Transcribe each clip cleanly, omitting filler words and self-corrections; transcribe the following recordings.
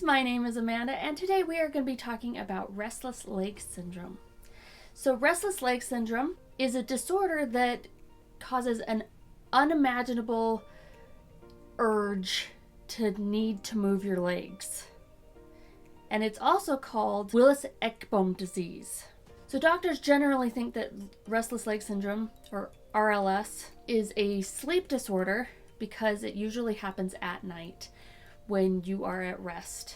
my name is Amanda, and today we are going to be talking about restless leg syndrome. So restless leg syndrome is a disorder that causes an unimaginable urge to need to move your legs. And it's also called Willis-Ekbom disease. So doctors generally think that restless leg syndrome, or RLS, is a sleep disorder because it usually happens at night when you are at rest.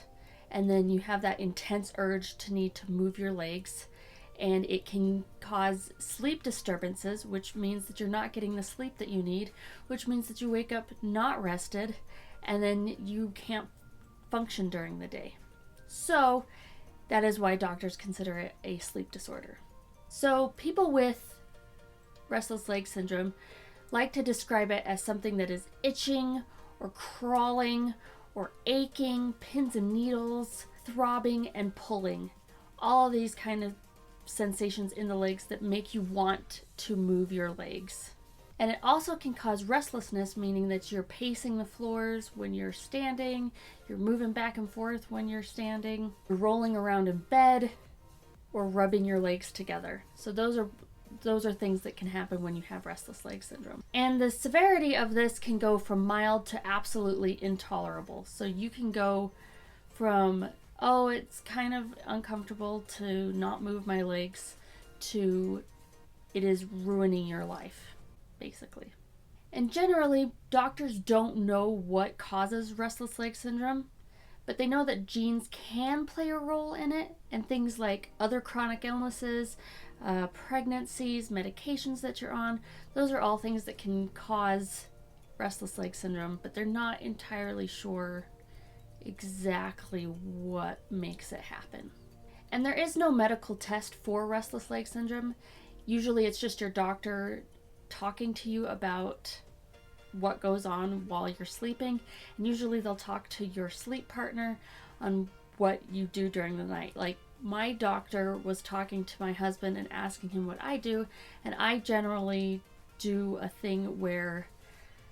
And then you have that intense urge to need to move your legs, and it can cause sleep disturbances, which means that you're not getting the sleep that you need, which means that you wake up not rested, and then you can't function during the day. So that is why doctors consider it a sleep disorder. So people with restless leg syndrome like to describe it as something that is itching or crawling or aching, pins and needles, throbbing and pulling. All these kind of sensations in the legs that make you want to move your legs. And it also can cause restlessness, meaning that you're pacing the floors when you're standing, you're moving back and forth when you're standing, you're rolling around in bed, or rubbing your legs together. So those are things that can happen when you have restless leg syndrome. And the severity of this can go from mild to absolutely intolerable. So you can go from, oh, it's kind of uncomfortable to not move my legs, to it is ruining your life, basically. And generally, doctors don't know what causes restless leg syndrome, but they know that genes can play a role in it, and things like other chronic illnesses, pregnancies, medications that you're on, those are all things that can cause restless leg syndrome, but they're not entirely sure exactly what makes it happen. And there is no medical test for restless leg syndrome. Usually it's just your doctor talking to you about what goes on while you're sleeping, and usually they'll talk to your sleep partner on what you do during the night. Like, my doctor was talking to my husband and asking him what I do, and I generally do a thing where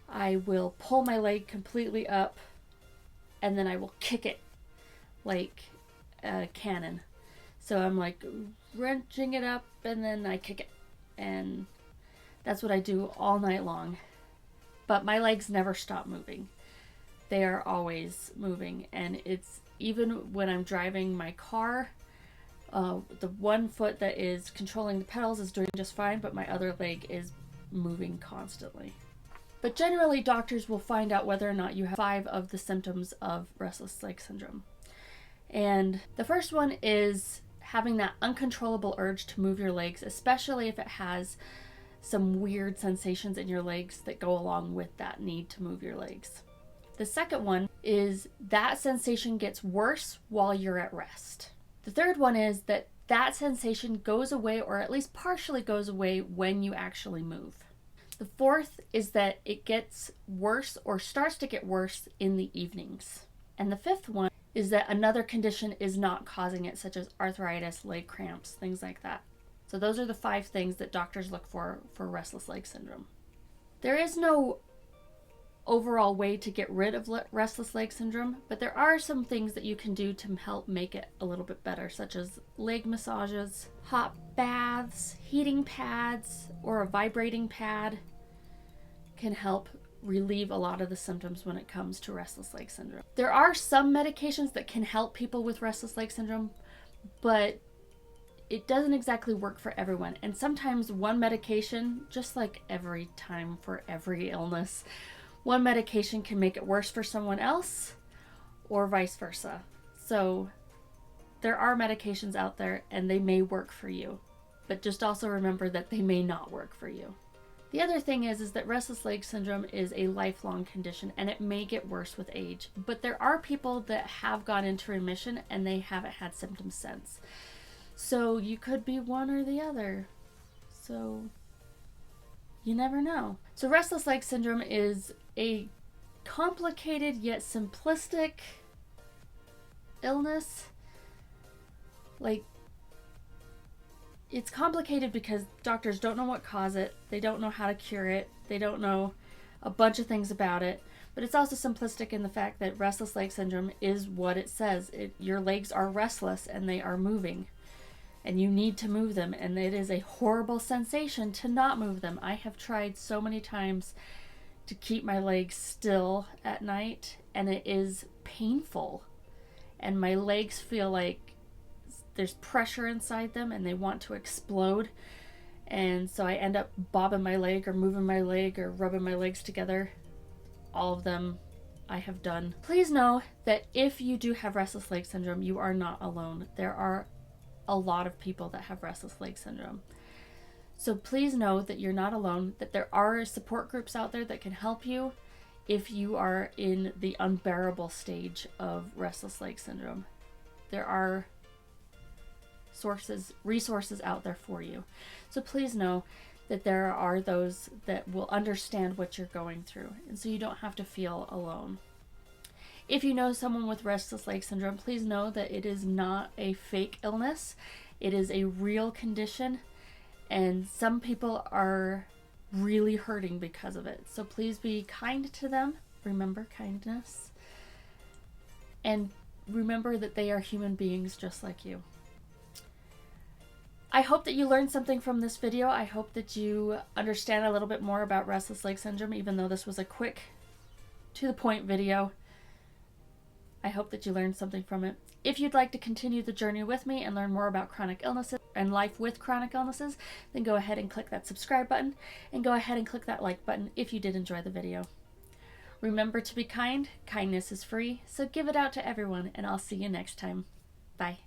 I will pull my leg completely up and then I will kick it like a cannon. So I'm like wrenching it up and then I kick it, and that's what I do all night long. But my legs never stop moving. They are always moving, and it's even when I'm driving my car, the one foot that is controlling the pedals is doing just fine, but my other leg is moving constantly. But generally, doctors will find out whether or not you have 5 of the symptoms of restless leg syndrome. And the first one is having that uncontrollable urge to move your legs, especially if it has some weird sensations in your legs that go along with that need to move your legs. The second one is that sensation gets worse while you're at rest. The third one is that sensation goes away, or at least partially goes away, when you actually move. The fourth is that it gets worse or starts to get worse in the evenings. And the fifth one is that another condition is not causing it, such as arthritis, leg cramps, things like that. So those are the 5 things that doctors look for restless leg syndrome. There is no overall way to get rid of restless leg syndrome, but there are some things that you can do to help make it a little bit better, such as leg massages, hot baths, heating pads, or a vibrating pad can help relieve a lot of the symptoms when it comes to restless leg syndrome. There are some medications that can help people with restless leg syndrome, but it doesn't exactly work for everyone. And sometimes one medication, just like every time for every illness, one medication can make it worse for someone else, or vice versa. So there are medications out there and they may work for you, but just also remember that they may not work for you. The other thing is that restless leg syndrome is a lifelong condition, and it may get worse with age, but there are people that have gone into remission and they haven't had symptoms since. So you could be one or the other. So you never know. So restless leg syndrome is a complicated yet simplistic illness. Like, it's complicated because doctors don't know what caused it. They don't know how to cure it. They don't know a bunch of things about it. But it's also simplistic in the fact that restless leg syndrome is what it says. Your legs are restless and they are moving. And you need to move them. And it is a horrible sensation to not move them. I have tried so many times to keep my legs still at night, and it is painful. And my legs feel like there's pressure inside them and they want to explode. And so I end up bobbing my leg or moving my leg or rubbing my legs together. All of them I have done. Please know that if you do have restless leg syndrome, you are not alone. There are a lot of people that have restless leg syndrome. So please know that you're not alone, that there are support groups out there that can help you if you are in the unbearable stage of restless leg syndrome. There are resources out there for you. So please know that there are those that will understand what you're going through, and so you don't have to feel alone. If you know someone with restless leg syndrome, please know that it is not a fake illness. It is a real condition, and some people are really hurting because of it. So please be kind to them. Remember kindness. And remember that they are human beings just like you. I hope that you learned something from this video. I hope that you understand a little bit more about restless leg syndrome, even though this was a quick, to the point video. I hope that you learned something from it. If you'd like to continue the journey with me and learn more about chronic illnesses and life with chronic illnesses, then go ahead and click that subscribe button, and go ahead and click that like button if you did enjoy the video. Remember to be kind. Kindness is free, so give it out to everyone, and I'll see you next time. Bye.